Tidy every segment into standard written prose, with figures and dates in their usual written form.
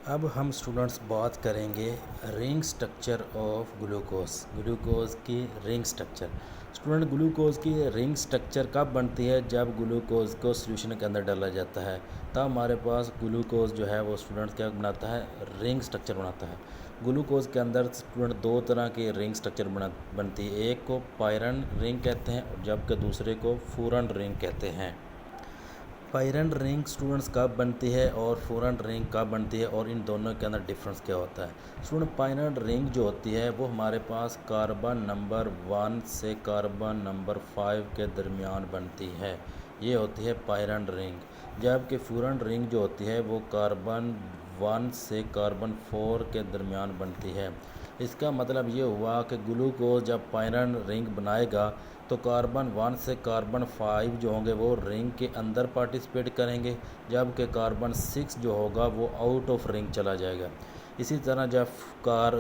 अब हम स्टूडेंट्स बात करेंगे रिंग स्ट्रक्चर ऑफ ग्लूकोज की रिंग स्ट्रक्चर। स्टूडेंट, ग्लूकोज की रिंग स्ट्रक्चर कब बनती है? जब ग्लूकोज को सोल्यूशन के अंदर डाला जाता है तब हमारे पास ग्लूकोज जो है वो स्टूडेंट क्या बनाता है? रिंग स्ट्रक्चर बनाता है। ग्लूकोज के अंदर स्टूडेंट दो तरह की रिंग स्ट्रक्चर बनती है। एक को पायरन रिंग कहते हैं जबकि दूसरे को फूरन रिंग कहते हैं। पायरन रिंग स्टूडेंट्स कब बनती है और फूरन रिंग कब बनती है और इन दोनों के अंदर डिफरेंस क्या होता है? स्टूडेंट, पायरन रिंग जो होती है वो हमारे पास कार्बन नंबर 1 से कार्बन नंबर 5 के दरमियान बनती है। ये होती है पायरन रिंग। जबकि फूरन रिंग जो होती है वो कार्बन 1 से कार्बन 4 के दरमियान बनती है। इसका मतलब ये हुआ कि ग्लूकोज जब पायरन रिंग बनाएगा तो कार्बन 1 से कार्बन 5 जो होंगे वो रिंग के अंदर पार्टिसिपेट करेंगे, जबकि कार्बन 6 जो होगा वो आउट ऑफ रिंग चला जाएगा। इसी तरह जब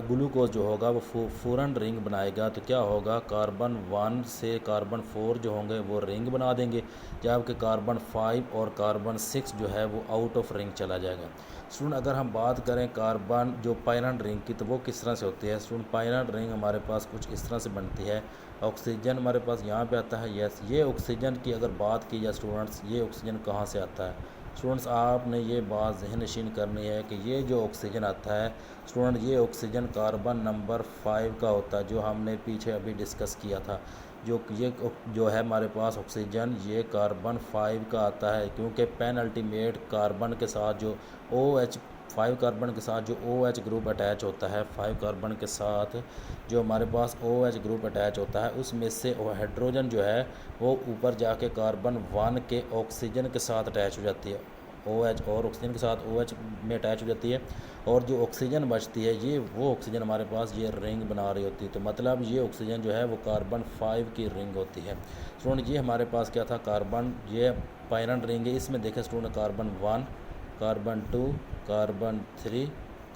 ग्लूकोज जो होगा वो फूरन रिंग बनाएगा तो क्या होगा? कार्बन 1 से कार्बन 4 जो होंगे वो रिंग बना देंगे, जबकि कार्बन 5 और कार्बन 6 जो है वो आउट ऑफ रिंग चला जाएगा। स्टूडेंट, अगर हम बात करें कार्बन जो पायरन रिंग की तो वो किस तरह से होती है? स्टूडेंट, पायरन रिंग हमारे पास कुछ इस तरह से बनती है। ऑक्सीजन हमारे पास यहाँ पे आता है। यस, ये ऑक्सीजन की अगर बात की जाए स्टूडेंट्स, ये ऑक्सीजन कहाँ से आता है? स्टूडेंट्स, आपने ये बात जहन नशीन करनी है कि ये जो ऑक्सीजन आता है स्टूडेंट, ये ऑक्सीजन कार्बन नंबर 5 का होता है जो हमने पीछे अभी डिस्कस किया था। जो है हमारे पास ऑक्सीजन ये कार्बन 5 का आता है, क्योंकि पेन अल्टीमेट कार्बन के साथ जो OH 5 कार्बन के साथ जो OH ग्रुप अटैच होता है, 5 कार्बन के साथ जो हमारे पास OH ग्रुप अटैच होता है उसमें से हाइड्रोजन जो है वो ऊपर जाके कार्बन 1 के ऑक्सीजन के साथ अटैच हो जाती है। OH और ऑक्सीजन के साथ OH में अटैच हो जाती है और जो ऑक्सीजन बचती है ये वो ऑक्सीजन हमारे पास ये रिंग बना रही होती है। तो मतलब ये ऑक्सीजन जो है वो कार्बन 5 की रिंग होती है। स्टूडेंट, ये हमारे पास क्या था? कार्बन, ये पायरन रिंग है। इसमें देखें student, carbon 1, carbon 2, carbon 3,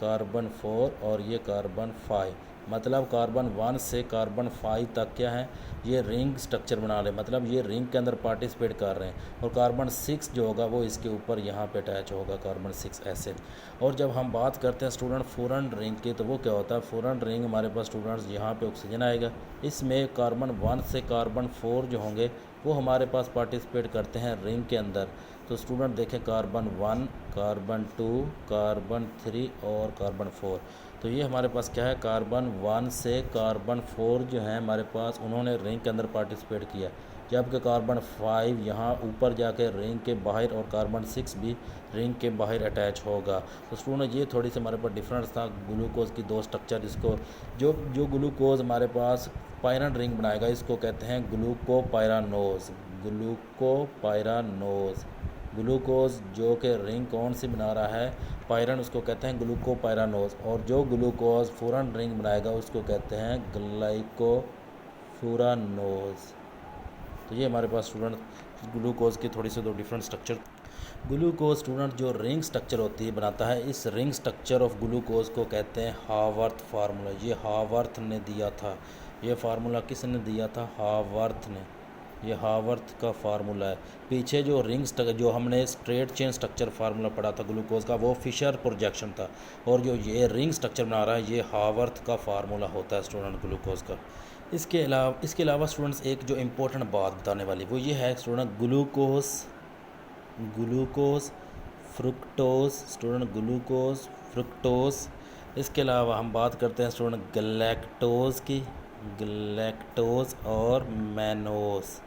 carbon 4 और ये कार्बन 5। मतलब कार्बन 1 से कार्बन 5 तक क्या है? ये रिंग स्ट्रक्चर बना रहे, मतलब ये रिंग के अंदर पार्टिसिपेट कर रहे हैं। और कार्बन 6 जो होगा वो इसके ऊपर यहाँ पे अटैच होगा, कार्बन 6 ऐसे। और जब हम बात करते हैं स्टूडेंट फूरन रिंग की तो वो क्या होता है? फूरन रिंग हमारे पास स्टूडेंट्स यहाँ पे ऑक्सीजन आएगा, इसमें कार्बन 1 से कार्बन 4 जो होंगे वो हमारे पास पार्टिसिपेट करते हैं रिंग के अंदर। तो स्टूडेंट देखें, कार्बन 1, कार्बन 2, कार्बन 3 और कार्बन 4। तो ये हमारे पास क्या है? कार्बन 1 से कार्बन 4 जो है हमारे पास उन्होंने रिंग के अंदर पार्टिसिपेट किया, जबकि कार्बन 5 यहाँ ऊपर जाके रिंग के बाहर और कार्बन 6 भी रिंग के बाहर अटैच होगा। तो स्टूडेंट, ये थोड़ी सी हमारे पास डिफरेंस था ग्लूकोज की दो स्ट्रक्चर। इसको जो ग्लूकोज हमारे पास पायरन रिंग बनाएगा इसको कहते हैं ग्लूकोपायरानोज। ग्लूकोपायरानोज। ग्लूकोज जो कि रिंग कौन सी बना रहा है? पायरन, उसको कहते हैं ग्लूकोपायरानोज। और जो ग्लूकोज फूरन रिंग बनाएगा उसको कहते हैं ग्लाइकोफूरानोज। तो ये हमारे पास स्टूडेंट ग्लूकोज की थोड़ी सी दो डिफरेंट स्ट्रक्चर। ग्लूकोज स्टूडेंट जो रिंग स्ट्रक्चर होती है बनाता है, इस रिंग स्ट्रक्चर ऑफ ग्लूकोज को कहते हैं हावर्थ फार्मूला। ये हावर्थ ने दिया था। ये फार्मूला किसने दिया था? हावर्थ ने। ये हावर्थ का फार्मूला है। पीछे जो रिंग स्ट्रक्चर जो हमने स्ट्रेट चेन स्ट्रक्चर फार्मूला पढ़ा था ग्लूकोज का वो फिशर प्रोजेक्शन था, और जो ये रिंग स्ट्रक्चर बना रहा है ये हावर्थ का फार्मूला होता है स्टूडेंट ग्लूकोज का। इसके अलावा स्टूडेंट्स एक जो इम्पोर्टेंट बात बताने वाली वो ये है student, glucose fructose. Student, glucose fructose. इसके अलावा हम बात करते हैं स्टूडेंट गलैक्टोज की। गलैक्टोज और मैनोस।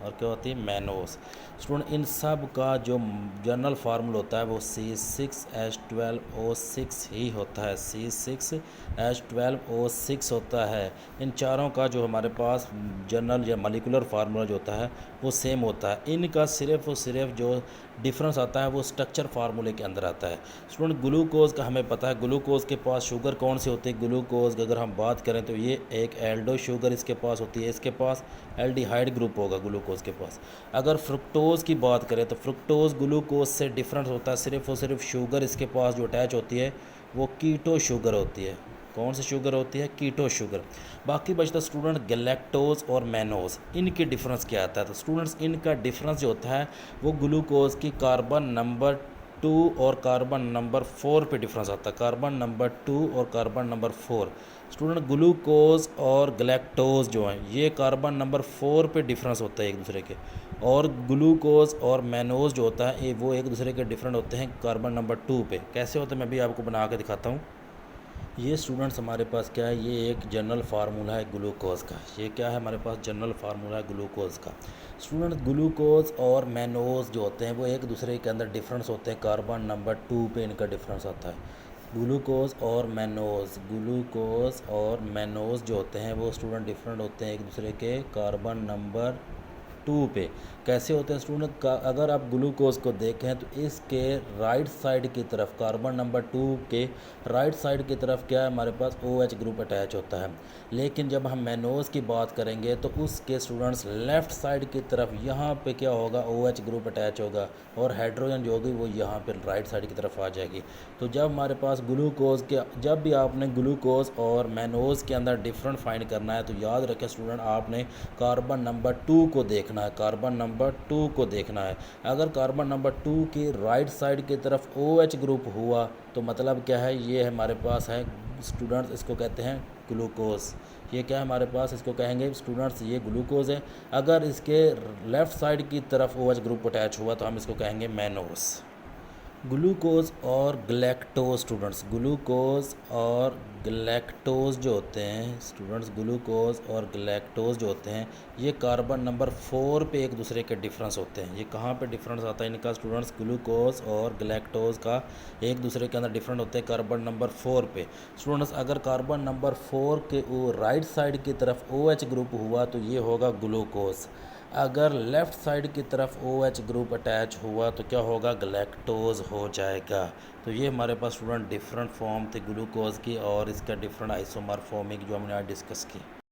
और क्या होती है? मैनोस। स्टूडेंट, इन सब का जो जनरल फार्मूला होता है वो C6H12O6 ही होता है। C6H12O6 होता है। इन चारों का जो हमारे पास जनरल या मॉलिक्यूलर फार्मूला जो होता है वो सेम होता है। इनका सिर्फ और सिर्फ जो डिफरेंस आता है वो स्ट्रक्चर फार्मूले के अंदर आता है। स्टूडेंट, ग्लूकोज का हमें पता है ग्लूकोज के पास शुगर कौन सी होती है? ग्लूकोज की अगर हम बात करें तो ये एक एल्डो शुगर इसके पास होती है, इसके पास एल्डिहाइड ग्रुप होगा ग्लूकोज के पास। अगर फ्रुक्टोज की बात करें तो फ्रुक्टोज ग्लूकोज से डिफरेंट होता है, सिर्फ और सिर्फ शुगर इसके पास जो अटैच होती है वो कीटो शुगर होती है। कौन सी शुगर होती है? Keto sugar. बाकी बचता स्टूडेंट गैलेक्टोज और मैनोज। इनके डिफरेंस क्या आता है? तो स्टूडेंट्स, इनका डिफरेंस जो होता है वो ग्लूकोज की कार्बन नंबर 2 और कार्बन नंबर 4 पे डिफरेंस आता है, कार्बन नंबर 2 और कार्बन नंबर 4। स्टूडेंट ग्लूकोज और गलैक्टोज जो हैं ये कार्बन नंबर 4 पे डिफरेंस होता है एक दूसरे के, और ग्लूकोज और मैनोज जो होता है वो एक दूसरे के डिफरेंट होते हैं कार्बन नंबर 2 पे। कैसे होते हैं मैं भी आपको बना के दिखाता हूँ। ये स्टूडेंट्स हमारे पास क्या है, ये एक जनरल फार्मूला है ग्लूकोज का। ये क्या है हमारे पास, जनरल फार्मूला है ग्लूकोज का। स्टूडेंट ग्लूकोज और मैनोज जो होते हैं वो एक दूसरे के अंदर डिफरेंस होते हैं, कार्बन नंबर 2 पे इनका डिफरेंस आता है। ग्लूकोज और मैनोज, ग्लूकोज और मैनोज जो होते हैं वो स्टूडेंट डिफरेंट होते हैं एक दूसरे के कार्बन नंबर 2 पे। कैसे होते हैं स्टूडेंट का, अगर आप ग्लूकोज को देखें तो इसके राइट साइड की तरफ, कार्बन नंबर 2 के राइट साइड की तरफ क्या है हमारे पास OH ग्रुप अटैच होता है। लेकिन जब हम मैनोज की बात करेंगे तो उसके स्टूडेंट्स लेफ़्ट साइड की तरफ यहाँ पे क्या होगा, OH ग्रुप अटैच होगा, और हाइड्रोजन जो होगी वो यहाँ पे राइट साइड की तरफ आ जाएगी। तो जब हमारे पास ग्लूकोज के, जब भी आपने ग्लूकोज और मैनोज के अंदर डिफरेंट फाइंड करना है तो याद रखें स्टूडेंट आपने कार्बन नंबर 2 को देखना है, कार्बन नंबर 2 को देखना है। अगर कार्बन नंबर 2 की राइट साइड की तरफ OH ग्रुप हुआ तो मतलब क्या है, ये हमारे पास है स्टूडेंट्स, इसको कहते हैं ग्लूकोज। ये क्या है हमारे पास, इसको कहेंगे स्टूडेंट्स ये ग्लूकोज है। अगर इसके लेफ़्ट साइड की तरफ OH ग्रुप अटैच हुआ तो हम इसको कहेंगे मैनोज। ग्लूकोज और गलैक्टोज स्टूडेंट्स, ग्लूकोज और गलैक्टोज जो होते हैं स्टूडेंट्स, ग्लूकोज और गलैक्टोज जो होते हैं ये कार्बन नंबर 4 पे एक दूसरे के डिफरेंस होते हैं। ये कहाँ पे डिफरेंस आता है इनका स्टूडेंट्स, ग्लूकोज और गलैक्टोज का एक दूसरे के अंदर डिफरेंट होते हैं कार्बन नंबर 4 पे। स्टूडेंट्स अगर कार्बन नंबर 4 के राइट साइड की तरफ OH ग्रुप हुआ तो ये होगा ग्लूकोज। अगर लेफ़्ट साइड की तरफ OH ग्रुप अटैच हुआ तो क्या होगा, गलैक्टोज हो जाएगा। तो ये हमारे पास स्टूडेंट डिफरेंट फॉर्म थे ग्लूकोज की और इसका डिफरेंट आइसोमर फॉर्मिंग जो हमने आज डिस्कस की।